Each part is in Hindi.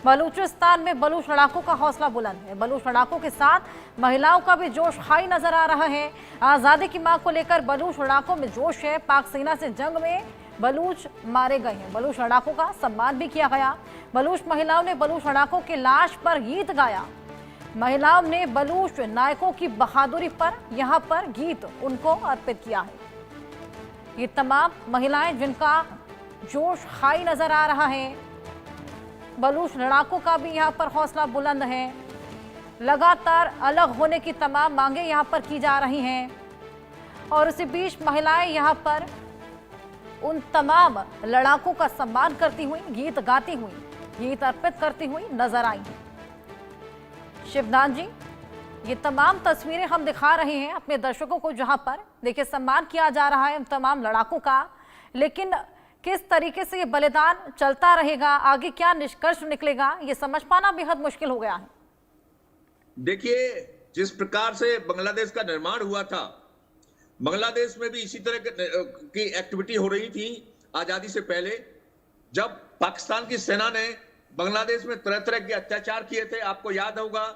बलूचिस्तान में बलूच लड़ाकों का हौसला बुलंद है। बलूच लड़ाकों के साथ महिलाओं का भी जोश हाई नजर आ रहा है। आजादी की मांग को लेकर बलूच लड़ाकों में जोश है। पाक सेना से जंग में बलूच मारे गए हैं। बलूच लड़ाकों का सम्मान भी किया गया। बलूच महिलाओं ने बलूच लड़ाकों के लाश पर गीत गाया। महिलाओं ने बलूच नायकों की बहादुरी पर यहां पर गीत उनको अर्पित किया है। ये तमाम महिलाएं जिनका जोश हाई नजर आ रहा है। बलूच लड़ाकों का भी यहां पर हौसला बुलंद है। लगातार अलग होने की तमाम मांगे यहां पर की जा रही हैं और उसी बीच महिलाएं यहां पर उन तमाम लड़ाकों का सम्मान करती हुई, गीत गाती हुई, गीत अर्पित करती हुई नजर आई हैं। शिवदान जी, ये तमाम तस्वीरें हम दिखा रहे हैं अपने दर्शकों को, जहां पर देखिए सम्मान किया जा रहा है उन तमाम लड़ाकों का, लेकिन किस तरीके से ये बलिदान चलता रहेगा, आगे क्या निष्कर्ष निकलेगा, ये समझ पाना बेहद मुश्किल हो गया है। देखिए, जिस प्रकार से बांग्लादेश का निर्माण हुआ था, बांग्लादेश में भी इसी तरह की एक्टिविटी हो रही थी आजादी से पहले। जब पाकिस्तान की सेना ने बांग्लादेश में तरह तरह के अत्याचार किए थे, आपको याद होगा,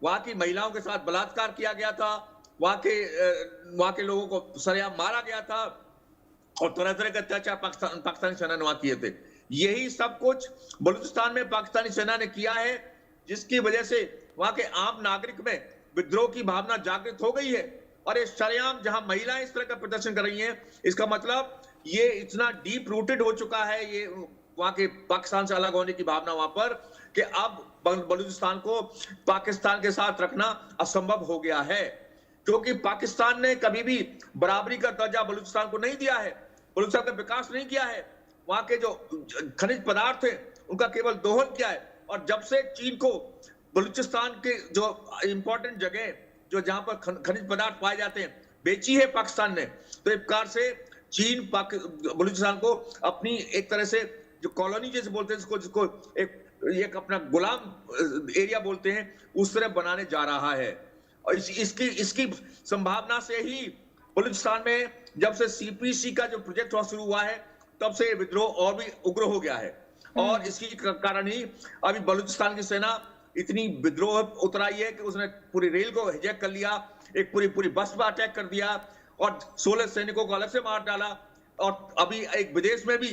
वहां की महिलाओं के साथ बलात्कार किया गया था, वहां के लोगों को सरेआम मारा गया था और तरह तरह के अत्याचार पाकिस्तानी सेना ने वहां किए थे। यही सब कुछ बलूचिस्तान में पाकिस्तानी सेना ने किया है, जिसकी वजह से वहां के आम नागरिक में विद्रोह की भावना जागृत हो गई है। और ये सरेआम जहां महिलाएं इस तरह का प्रदर्शन कर रही हैं, इसका मतलब ये इतना डीप रूटेड हो चुका है, ये वहां के पाकिस्तान से अलग होने की भावना वहां पर, कि अब बलूचिस्तान को पाकिस्तान के साथ रखना असंभव हो गया है। क्योंकि पाकिस्तान ने कभी भी बराबरी का दर्जा बलूचिस्तान को नहीं दिया है, बलूचिस्तान का विकास नहीं किया है। वहां के जो खनिज पदार्थ है उनका केवल दोहन किया है। और जब से चीन को बलूचिस्तान के जो इंपॉर्टेंट जगह जो जहां पर खनिज पदार्थ पाए जाते हैं बेची है पाकिस्तान ने, तो एक प्रकार से चीन बलूचिस्तान को अपनी एक तरह से जो कॉलोनी जैसे बोलते हैं, जिसको एक अपना गुलाम एरिया बोलते हैं, उस तरह बनाने जा रहा है। और इसकी संभावना से ही बलूचिस्तान में जब से सीपीसी का जो प्रोजेक्ट शुरू हुआ है, तब से विद्रोह और भी उग्र हो गया है। और इसकी कारण ही अभी बलूचिस्तान की सेना इतनी विद्रोह उतराई है कि उसने पूरी रेल को हिजैक कर लिया, एक पूरी बस पर अटैक कर दिया और 16 सैनिकों को अलग से मार डाला। और अभी एक विदेश में भी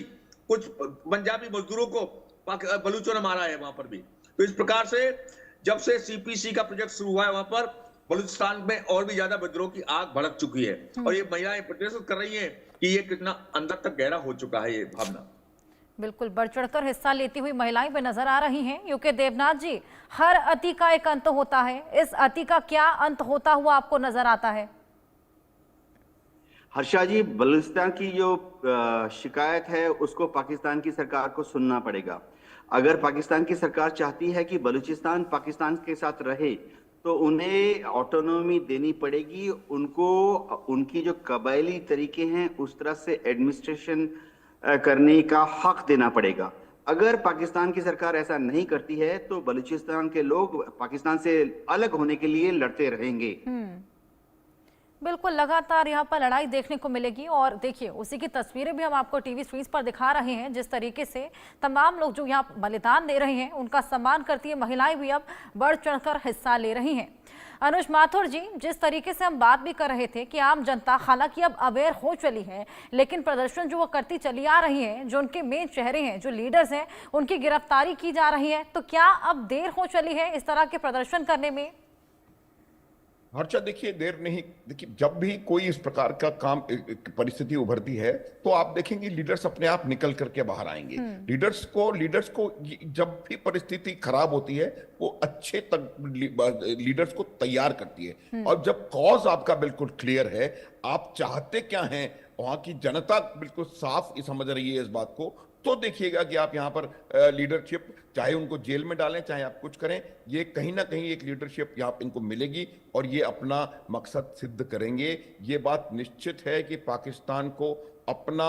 कुछ पंजाबी मजदूरों को बलूचों ने मारा है वहां पर भी। तो इस प्रकार से जब से सीपीसी का प्रोजेक्ट शुरू हुआ है, वहां पर बलूचिस्तान में और भी ज्यादा विद्रोह की आग भड़क चुकी है। और ये महिलाएं प्रदर्शित कर रही हैं कि ये कितना अंदर तक गहरा हो चुका है ये भावना। बिल्कुल बढ़ चढ़कर हिस्सा लेती हुई महिलाएं भी नजर आ रही हैं। यूके देवनाथ जी, हर अति का एक अंत होता है, इस अति का क्या अंत होता हुआ आपको नजर आता है? हर्षा जी, बलूचिस्तान की जो शिकायत है उसको पाकिस्तान की सरकार को सुनना पड़ेगा। अगर पाकिस्तान की सरकार चाहती है कि बलूचिस्तान पाकिस्तान के साथ रहे, तो उन्हें ऑटोनॉमी देनी पड़ेगी। उनको उनकी जो कबायली तरीके हैं उस तरह से एडमिनिस्ट्रेशन करने का हक देना पड़ेगा। अगर पाकिस्तान की सरकार ऐसा नहीं करती है तो बलूचिस्तान के लोग पाकिस्तान से अलग होने के लिए लड़ते रहेंगे। बिल्कुल, लगातार यहाँ पर लड़ाई देखने को मिलेगी। और देखिए, उसी की तस्वीरें भी हम आपको टीवी स्क्रीन पर दिखा रहे हैं, जिस तरीके से तमाम लोग जो यहाँ बलिदान दे रहे हैं उनका सम्मान करती है महिलाएं भी अब बढ़ चढ़कर हिस्सा ले रही हैं। अनुज माथुर जी, जिस तरीके से हम बात भी कर रहे थे कि आम जनता हालांकि अब अवेयर हो चली है, लेकिन प्रदर्शन जो वो करती चली आ रही है, जो उनके मेन चेहरे हैं, जो लीडर्स हैं, उनकी गिरफ्तारी की जा रही है, तो क्या अब देर हो चली है इस तरह के प्रदर्शन करने में? हर्षा, देखिए, देर नहीं। देखिए, जब भी कोई इस प्रकार का काम परिस्थिति उभरती है तो आप देखेंगे लीडर्स अपने आप निकल करके बाहर आएंगे। लीडर्स को जब भी परिस्थिति खराब होती है वो अच्छे तक लीडर्स को तैयार करती है। और जब कॉज आपका बिल्कुल क्लियर है, आप चाहते क्या हैं, वहां की जनता बिल्कुल साफ समझ रही है इस बात को, तो देखिएगा कि आप यहाँ पर लीडरशिप, चाहे उनको जेल में डालें, चाहे आप कुछ करें, ये कहीं ना कहीं एक लीडरशिप यहाँ इनको मिलेगी और ये अपना मकसद सिद्ध करेंगे। ये बात निश्चित है कि पाकिस्तान को अपना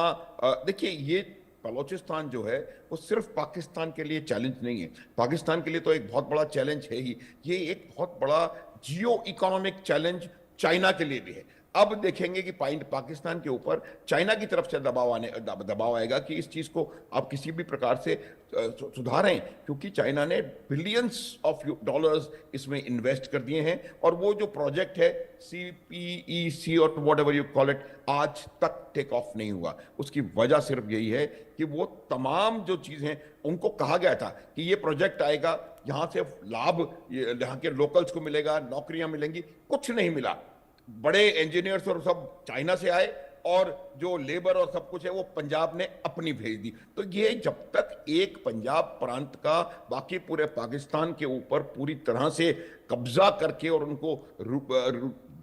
देखिए, ये बलूचिस्तान जो है वो सिर्फ पाकिस्तान के लिए चैलेंज नहीं है, पाकिस्तान के लिए तो एक बहुत बड़ा चैलेंज है ही, ये एक बहुत बड़ा जियो इकोनॉमिक चैलेंज चाइना के लिए भी है। अब देखेंगे कि पाकिस्तान के ऊपर चाइना की तरफ से दबाव आएगा कि इस चीज को आप किसी भी प्रकार से सुधारें, क्योंकि चाइना ने बिलियंस ऑफ डॉलर्स इसमें इन्वेस्ट कर दिए हैं और वो जो प्रोजेक्ट है CPEC और व्हाटएवर यू कॉल इट आज तक टेक ऑफ नहीं हुआ। उसकी वजह सिर्फ यही है कि वो तमाम जो चीजें उनको कहा गया था कि ये प्रोजेक्ट आएगा, यहां से लाभ यहाँ के लोकल्स को मिलेगा, नौकरियां मिलेंगी, कुछ नहीं मिला। बड़े इंजीनियर्स और सब चाइना से आए और जो लेबर और सब कुछ है वो पंजाब ने अपनी भेज दी। तो ये जब तक एक पंजाब प्रांत का बाकी पूरे पाकिस्तान के ऊपर पूरी तरह से कब्जा करके और उनको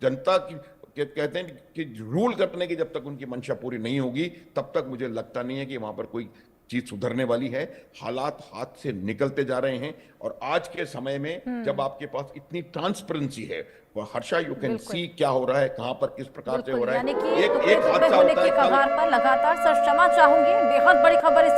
जनता की कहते हैं कि रूल करने की जब तक उनकी मंशा पूरी नहीं होगी, तब तक मुझे लगता नहीं है कि वहां पर कोई चीज सुधरने वाली है। हालात हाथ से निकलते जा रहे हैं और आज के समय में जब आपके पास इतनी ट्रांसपेरेंसी है, हर्षा यू कैन सी क्या हो रहा है, कहां पर किस प्रकार से हो रहा है। एक हादसा होने की कगार पर लगातार। सर क्षमा चाहूंगी, बेहद बड़ी खबर इसी